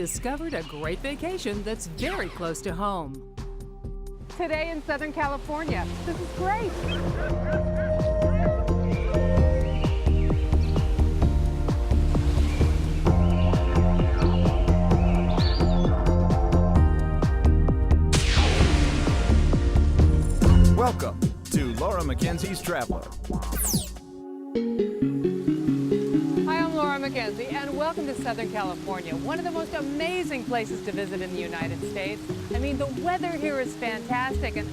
discovered a great vacation that's very close to home. Today in Southern California, this is great. Welcome to Laura McKenzie's Traveler. Hi, I'm Laura McKenzie, and welcome to Southern California, one of the most amazing places to visit in the United States. I mean, the weather here is fantastic, and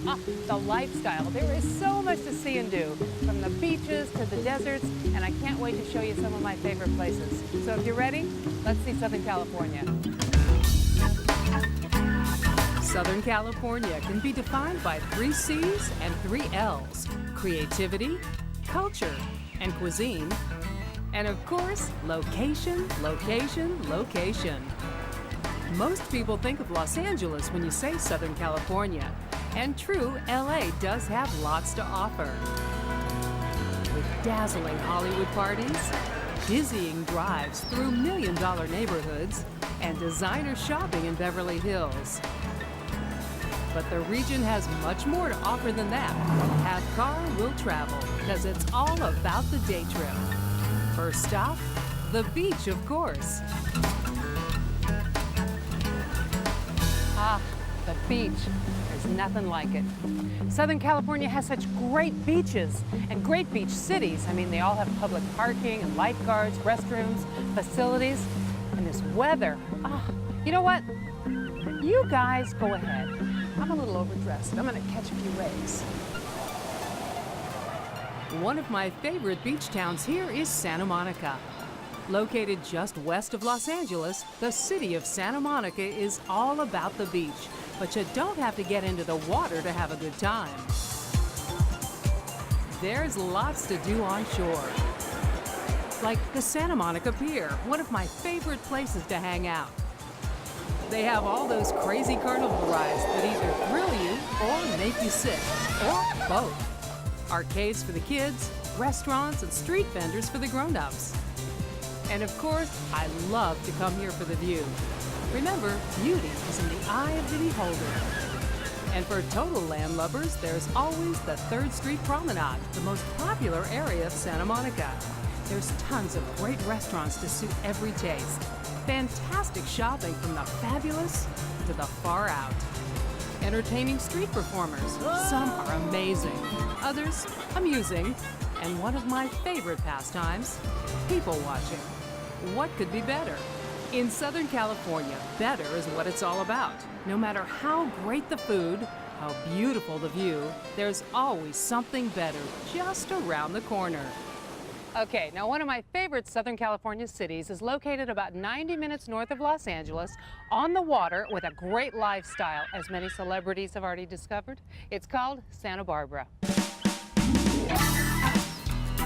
the lifestyle. There is so much to see and do, from the beaches to the deserts, and I can't wait to show you some of my favorite places. So if you're ready, let's see Southern California. Southern California can be defined by 3 C's and 3 L's: creativity, culture, and cuisine. And of course, location, location, location. Most people think of Los Angeles when you say Southern California. And true, LA does have lots to offer. With dazzling Hollywood parties, dizzying drives through million-dollar neighborhoods, and designer shopping in Beverly Hills. But the region has much more to offer than that. Have car, will travel, because it's all about the day trip. First stop, the beach, of course. The beach. There's nothing like it. Southern California has such great beaches and great beach cities. I mean, they all have public parking and lifeguards, restrooms, facilities, and this weather. You know what? You guys go ahead. I'm a little overdressed. I'm gonna catch a few waves. One of my favorite beach towns here is Santa Monica. Located just west of Los Angeles, the city of Santa Monica is all about the beach, but you don't have to get into the water to have a good time. There's lots to do on shore. Like the Santa Monica Pier, one of my favorite places to hang out. They have all those crazy carnival rides that either thrill you or make you sick, or both. Arcades for the kids, restaurants and street vendors for the grown-ups. And of course, I love to come here for the view. Remember, beauty is in the eye of the beholder. And for total landlubbers, there's always the 3rd Street Promenade, the most popular area of Santa Monica. There's tons of great restaurants to suit every taste. Fantastic shopping from the fabulous to the far out. Entertaining street performers. Some are amazing, others amusing, and one of my favorite pastimes, people watching. What could be better? In Southern California, better is what it's all about. No matter how great the food, how beautiful the view, there's always something better just around the corner. Okay, now one of my favorite Southern California cities is located about 90 minutes north of Los Angeles, on the water with a great lifestyle, as many celebrities have already discovered. It's called Santa Barbara.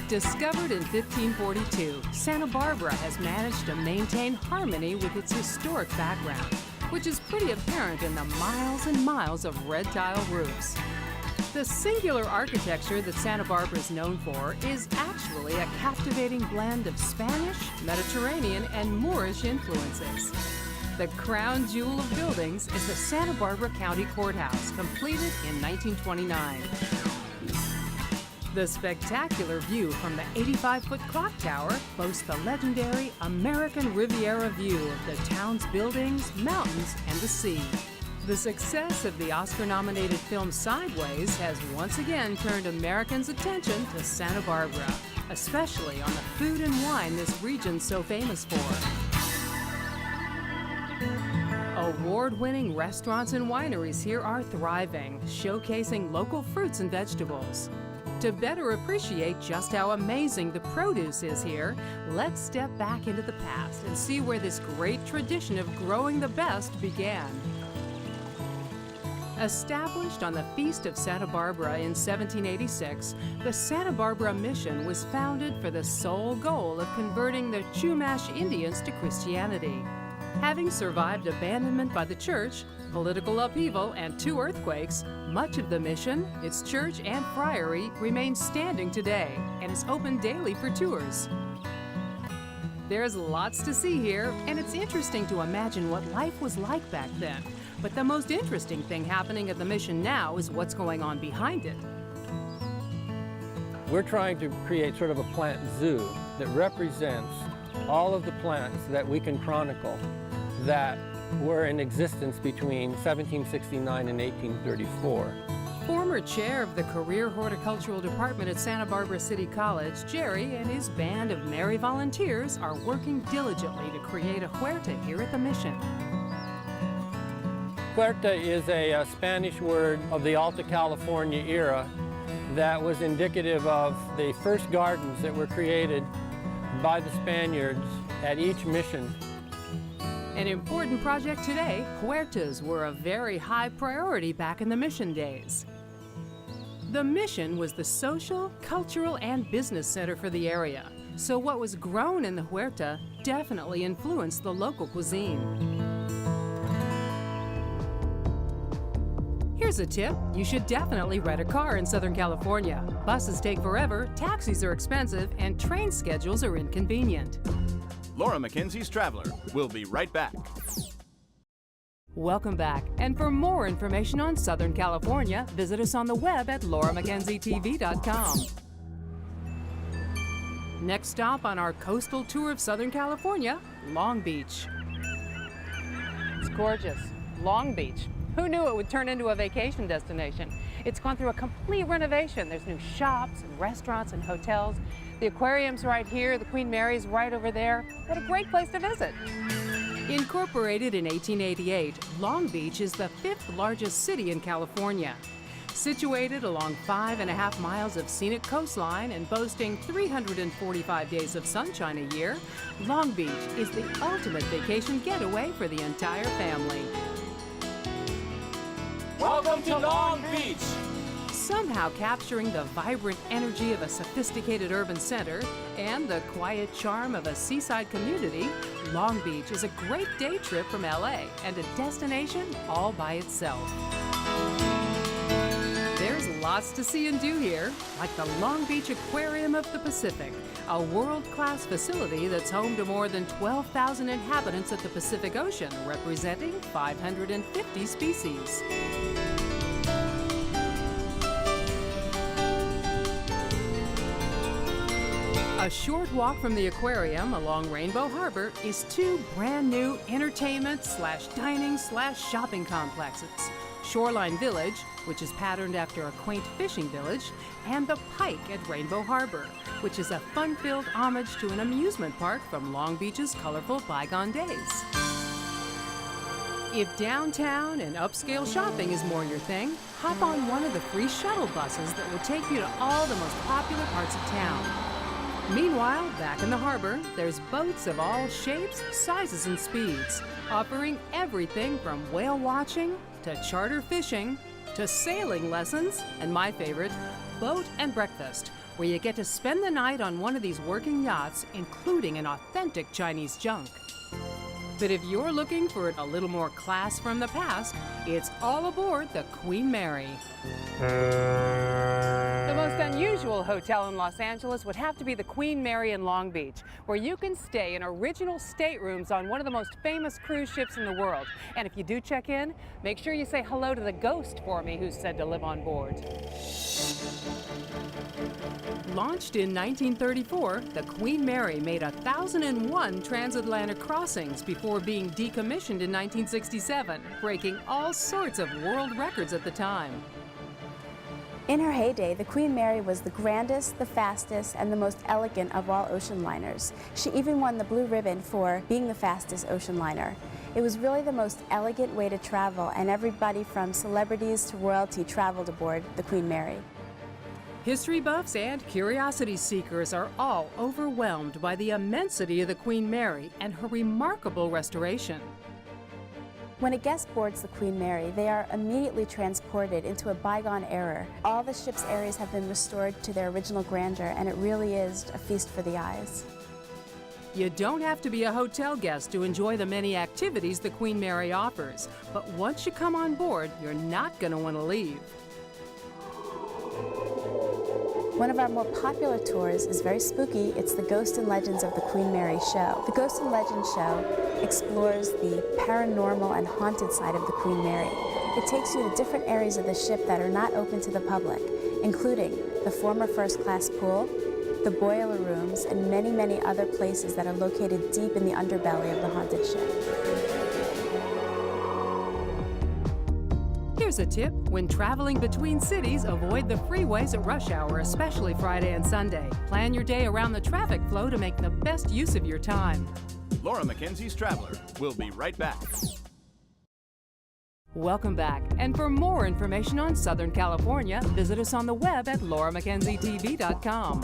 Discovered in 1542, Santa Barbara has managed to maintain harmony with its historic background, which is pretty apparent in the miles and miles of red tile roofs. The singular architecture that Santa Barbara is known for is actually a captivating blend of Spanish, Mediterranean, and Moorish influences. The crown jewel of buildings is the Santa Barbara County Courthouse, completed in 1929. The spectacular view from the 85-foot clock tower boasts the legendary American Riviera view of the town's buildings, mountains, and the sea. The success of the Oscar-nominated film Sideways has once again turned Americans' attention to Santa Barbara, especially on the food and wine this region's so famous for. Award-winning restaurants and wineries here are thriving, showcasing local fruits and vegetables. To better appreciate just how amazing the produce is here, let's step back into the past and see where this great tradition of growing the best began. Established on the Feast of Santa Barbara in 1786, the Santa Barbara Mission was founded for the sole goal of converting the Chumash Indians to Christianity. Having survived abandonment by the church, political upheaval, and 2 earthquakes, much of the mission, its church, and friary remains standing today and is open daily for tours. There's lots to see here, and it's interesting to imagine what life was like back then. But the most interesting thing happening at the mission now is what's going on behind it. We're trying to create sort of a plant zoo that represents all of the plants that we can chronicle that were in existence between 1769 and 1834. Former chair of the Career Horticultural Department at Santa Barbara City College, Jerry and his band of merry volunteers are working diligently to create a huerta here at the mission. Huerta is a Spanish word of the Alta California era that was indicative of the first gardens that were created by the Spaniards at each mission. An important project today, huertas were a very high priority back in the mission days. The mission was the social, cultural, and business center for the area, so what was grown in the huerta definitely influenced the local cuisine. Here's a tip. You should definitely rent a car in Southern California. Buses take forever, taxis are expensive, and train schedules are inconvenient. Laura McKenzie's Traveler. We'll be right back. Welcome back. And for more information on Southern California, visit us on the web at lauramckenzietv.com. Next stop on our coastal tour of Southern California, Long Beach. It's gorgeous. Long Beach. Who knew it would turn into a vacation destination? It's gone through a complete renovation. There's new shops and restaurants and hotels. The aquarium's right here, the Queen Mary's right over there. What a great place to visit. Incorporated in 1888, Long Beach is the 5th largest city in California. Situated along 5.5 miles of scenic coastline and boasting 345 days of sunshine a year, Long Beach is the ultimate vacation getaway for the entire family. Welcome to Long Beach! Somehow capturing the vibrant energy of a sophisticated urban center and the quiet charm of a seaside community, Long Beach is a great day trip from LA and a destination all by itself. There's lots to see and do here, like the Long Beach Aquarium of the Pacific, a world-class facility that's home to more than 12,000 inhabitants at the Pacific Ocean, representing 550 species. A short walk from the aquarium along Rainbow Harbor is 2 brand new entertainment/dining/shopping complexes. Shoreline Village, which is patterned after a quaint fishing village, and the Pike at Rainbow Harbor, which is a fun-filled homage to an amusement park from Long Beach's colorful bygone days. If downtown and upscale shopping is more your thing, hop on one of the free shuttle buses that will take you to all the most popular parts of town. Meanwhile, back in the harbor, there's boats of all shapes, sizes, and speeds, offering everything from whale watching to charter fishing to sailing lessons, and my favorite, boat and breakfast, where you get to spend the night on one of these working yachts, including an authentic Chinese junk. But if you're looking for a little more class from the past, it's all aboard the Queen Mary. The most unusual hotel in Los Angeles would have to be the Queen Mary in Long Beach, where you can stay in original staterooms on one of the most famous cruise ships in the world. And if you do check in, make sure you say hello to the ghost for me who's said to live on board. Launched in 1934, the Queen Mary made 1,001 transatlantic crossings before being decommissioned in 1967, breaking all sorts of world records at the time. In her heyday, the Queen Mary was the grandest, the fastest, and the most elegant of all ocean liners. She even won the blue ribbon for being the fastest ocean liner. It was really the most elegant way to travel, and everybody from celebrities to royalty traveled aboard the Queen Mary. History buffs and curiosity seekers are all overwhelmed by the immensity of the Queen Mary and her remarkable restoration. When a guest boards the Queen Mary, they are immediately transported into a bygone era. All the ship's areas have been restored to their original grandeur, and it really is a feast for the eyes. You don't have to be a hotel guest to enjoy the many activities the Queen Mary offers, but once you come on board, you're not going to want to leave. One of our more popular tours is very spooky. It's the Ghosts and Legends of the Queen Mary show. The Ghosts and Legends show explores the paranormal and haunted side of the Queen Mary. It takes you to different areas of the ship that are not open to the public, including the former first-class pool, the boiler rooms, and many, many other places that are located deep in the underbelly of the haunted ship. Here's a tip. When traveling between cities, avoid the freeways at rush hour, especially Friday and Sunday. Plan your day around the traffic flow to make the best use of your time. Laura McKenzie's Traveler. We'll be right back. Welcome back. And for more information on Southern California, visit us on the web at lauramckenzietv.com.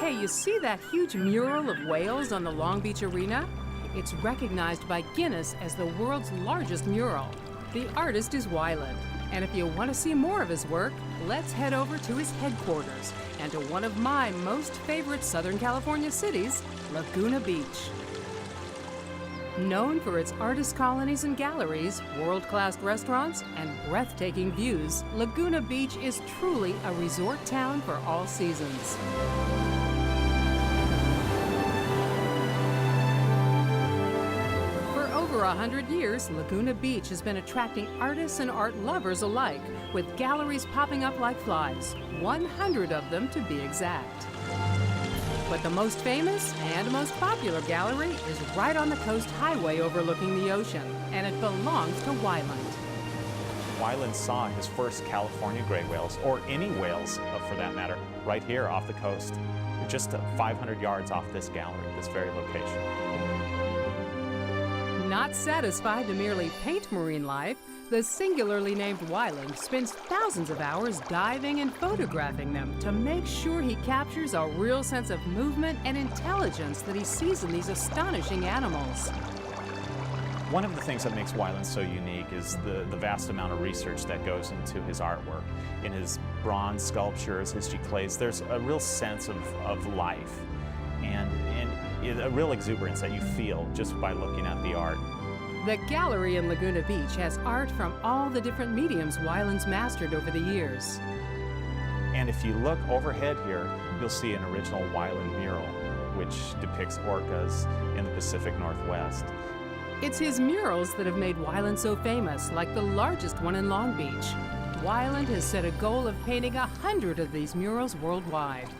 Hey, you see that huge mural of whales on the Long Beach Arena? It's recognized by Guinness as the world's largest mural. The artist is Wyland, and if you want to see more of his work, let's head over to his headquarters and to one of my most favorite Southern California cities, Laguna Beach. Known for its artist colonies and galleries, world-class restaurants, and breathtaking views, Laguna Beach is truly a resort town for all seasons. For 100 years, Laguna Beach has been attracting artists and art lovers alike, with galleries popping up like flies, 100 of them to be exact. But the most famous and most popular gallery is right on the coast highway overlooking the ocean, and it belongs to Wyland. Wyland saw his first California gray whales, or any whales for that matter, right here off the coast, just 500 yards off this gallery, this very location. Not satisfied to merely paint marine life, the singularly named Wyland spends thousands of hours diving and photographing them to make sure he captures a real sense of movement and intelligence that he sees in these astonishing animals. One of the things that makes Wyland so unique is the vast amount of research that goes into his artwork. In his bronze sculptures, his giclées, there's a real sense of life and a real exuberance that you feel just by looking at the art. The gallery in Laguna Beach has art from all the different mediums Wyland's mastered over the years. And if you look overhead here, you'll see an original Wyland mural, which depicts orcas in the Pacific Northwest. It's his murals that have made Wyland so famous, like the largest one in Long Beach. Wyland has set a goal of painting 100 of these murals worldwide.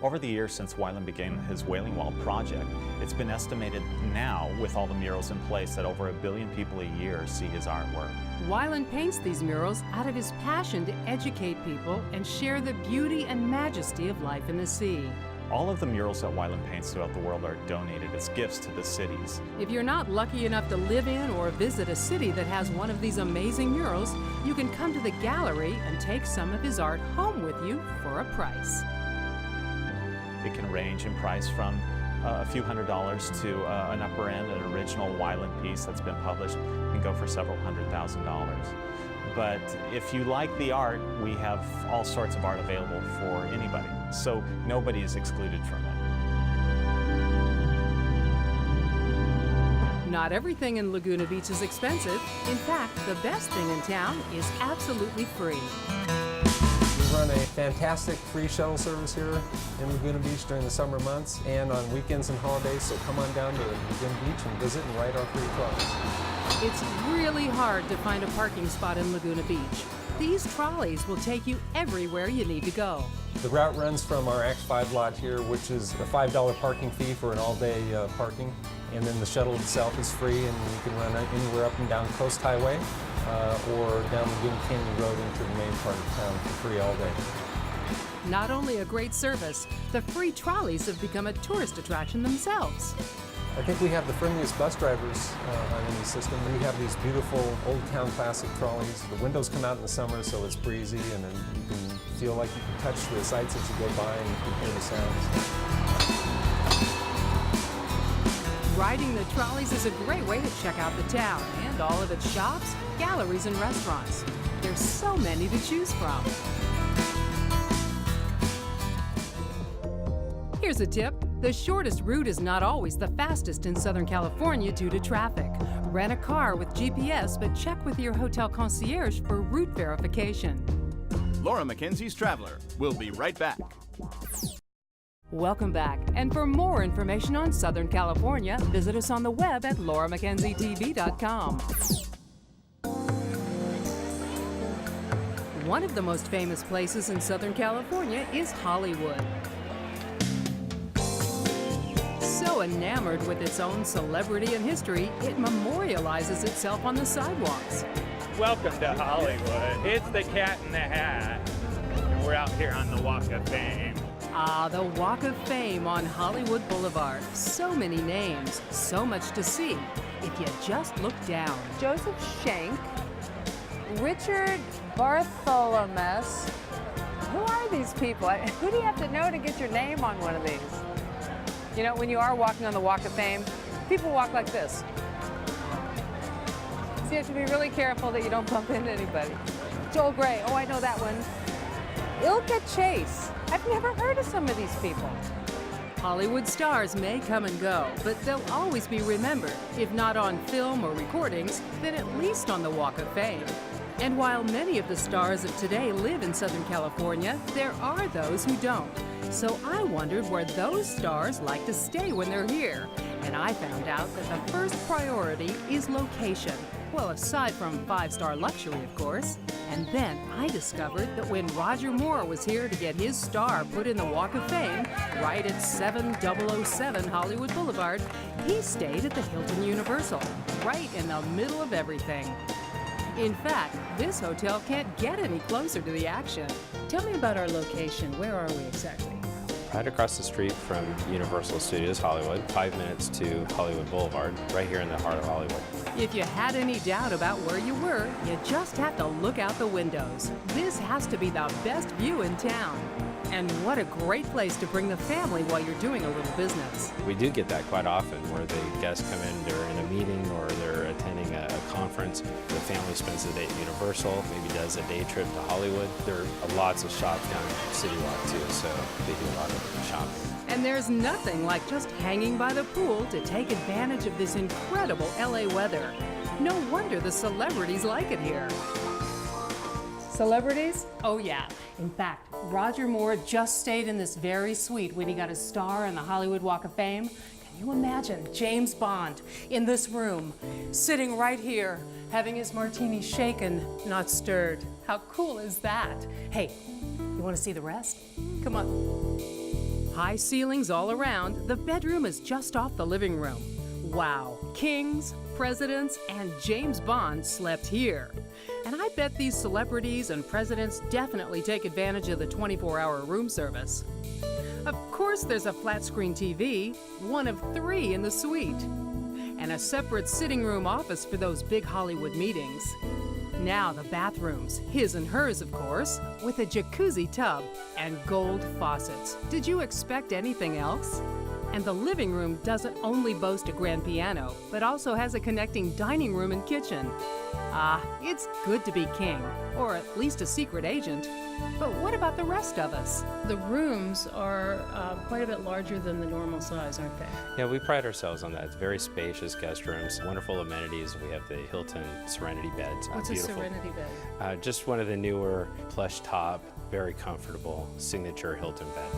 Over the years since Wyland began his Wailing Wall project, it's been estimated now, with all the murals in place, that over 1 billion people a year see his artwork. Wyland paints these murals out of his passion to educate people and share the beauty and majesty of life in the sea. All of the murals that Wyland paints throughout the world are donated as gifts to the cities. If you're not lucky enough to live in or visit a city that has one of these amazing murals, you can come to the gallery and take some of his art home with you for a price. It can range in price from a few $100s to an upper end. An original Wyland piece that's been published can go for several $100,000. But if you like the art, we have all sorts of art available for anybody. So nobody is excluded from it. Not everything in Laguna Beach is expensive. In fact, the best thing in town is absolutely free. We run a fantastic free shuttle service here in Laguna Beach during the summer months and on weekends and holidays, so come on down to Laguna Beach and visit and ride our free trolleys. It's really hard to find a parking spot in Laguna Beach. These trolleys will take you everywhere you need to go. The route runs from our Act 5 lot here, which is a $5 parking fee for an all-day parking, and then the shuttle itself is free, and you can run anywhere up and down Coast Highway or down Laguna Canyon Road into the main part of town for free all day. Not only a great service, the free trolleys have become a tourist attraction themselves. I think we have the friendliest bus drivers on any system. We have these beautiful old town classic trolleys. The windows come out in the summer, so it's breezy, and then you can feel like you can touch the sights as you go by and you can hear the sounds. Riding the trolleys is a great way to check out the town and all of its shops, galleries, and restaurants. There's so many to choose from. Here's a tip. The shortest route is not always the fastest in Southern California due to traffic. Rent a car with GPS, but check with your hotel concierge for route verification. Laura McKenzie's Traveler. We'll be right back. Welcome back. And for more information on Southern California, visit us on the web at lauramckenzietv.com. One of the most famous places in Southern California is Hollywood. So enamored with its own celebrity and history, it memorializes itself on the sidewalks. Welcome to Hollywood. It's the Cat in the Hat. And we're out here on the Walk of Fame. Ah, the Walk of Fame on Hollywood Boulevard. So many names, so much to see if you just look down. Joseph Schenck, Richard Bartholomew. Who are these people? Who do you have to know to get your name on one of these? You know, when you are walking on the Walk of Fame, people walk like this. So you have to be really careful that you don't bump into anybody. Joel Gray, oh, I know that one. Ilka Chase. I've never heard of some of these people. Hollywood stars may come and go, but they'll always be remembered, if not on film or recordings, then at least on the Walk of Fame. And while many of the stars of today live in Southern California, there are those who don't. So I wondered where those stars like to stay when they're here. And I found out that the first priority is location. Well, aside from five-star luxury, of course. And then I discovered that when Roger Moore was here to get his star put in the Walk of Fame, right at 7007 Hollywood Boulevard, he stayed at the Hilton Universal, right in the middle of everything. In fact, this hotel can't get any closer to the action. Tell me about our location. Where are we exactly? Right across the street from Universal Studios Hollywood, 5 minutes to Hollywood Boulevard, right here in the heart of Hollywood. If you had any doubt about where you were, you just have to look out the windows. This has to be the best view in town. And what a great place to bring the family while you're doing a little business. We do get that quite often, where the guests come in, they're in a meeting or they're attending a conference. The family spends the day at Universal, maybe does a day trip to Hollywood. There are lots of shops down City Walk too, so they do a lot of shopping. And there's nothing like just hanging by the pool to take advantage of this incredible LA weather. No wonder the celebrities like it here. Celebrities? Oh yeah. In fact, Roger Moore just stayed in this very suite when he got his star on the Hollywood Walk of Fame. Can you imagine James Bond in this room, sitting right here, having his martini shaken, not stirred? How cool is that? Hey, you want to see the rest? Come on. High ceilings all around. The bedroom is just off the living room. Wow, kings, presidents, and James Bond slept here. And I bet these celebrities and presidents definitely take advantage of the 24-hour room service. Of course, there's a flat-screen TV, one of 3 in the suite, and a separate sitting room office for those big Hollywood meetings. Now the bathrooms, his and hers, of course, with a jacuzzi tub and gold faucets. Did you expect anything else? And the living room doesn't only boast a grand piano, but also has a connecting dining room and kitchen. Ah, it's good to be king, or at least a secret agent. But what about the rest of us? The rooms are quite a bit larger than the normal size, aren't they? Yeah, we pride ourselves on that. It's very spacious guest rooms, wonderful amenities. We have the Hilton Serenity beds. What's Beautiful. a Serenity bed? Just one of the newer plush top, very comfortable signature Hilton bed.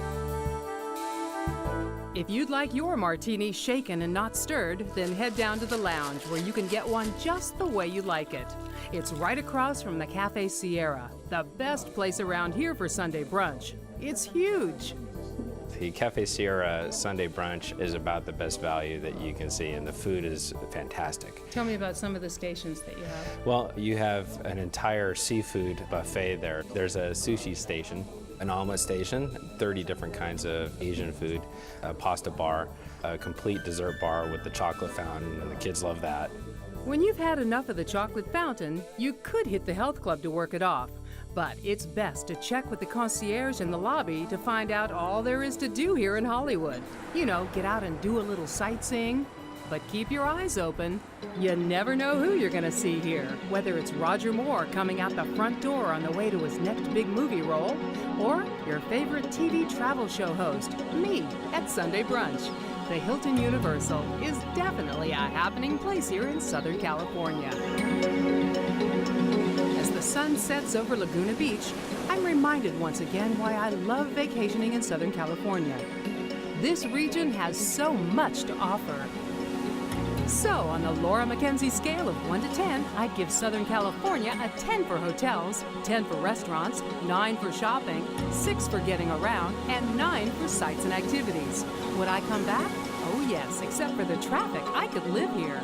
If you'd like your martini shaken and not stirred, then head down to the lounge where you can get one just the way you like it. It's right across from the Cafe Sierra, the best place around here for Sunday brunch. It's huge. The Cafe Sierra Sunday brunch is about the best value that you can see, and the food is fantastic. Tell me about some of the stations that you have. Well, you have an entire seafood buffet there. There's a sushi station, an omelet station, 30 different kinds of Asian food, a pasta bar, a complete dessert bar with the chocolate fountain, and the kids love that. When you've had enough of the chocolate fountain, you could hit the health club to work it off. But it's best to check with the concierge in the lobby to find out all there is to do here in Hollywood. You know, get out and do a little sightseeing. But keep your eyes open. You never know who you're gonna see here, whether it's Roger Moore coming out the front door on the way to his next big movie role, or your favorite TV travel show host, me, at Sunday Brunch. The Hilton Universal is definitely a happening place here in Southern California. As the sun sets over Laguna Beach, I'm reminded once again why I love vacationing in Southern California. This region has so much to offer. So, on the Laura McKenzie scale of 1 to 10, I'd give Southern California a 10 for hotels, 10 for restaurants, 9 for shopping, 6 for getting around, and 9 for sights and activities. Would I come back? Oh yes, except for the traffic. I could live here.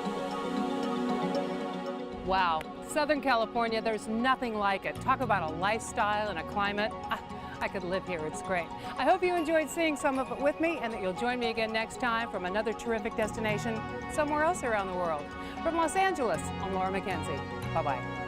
Wow, Southern California, there's nothing like it. Talk about a lifestyle and a climate. I could live here, it's great. I hope you enjoyed seeing some of it with me and that you'll join me again next time from another terrific destination somewhere else around the world. From Los Angeles, I'm Laura McKenzie. Bye-bye.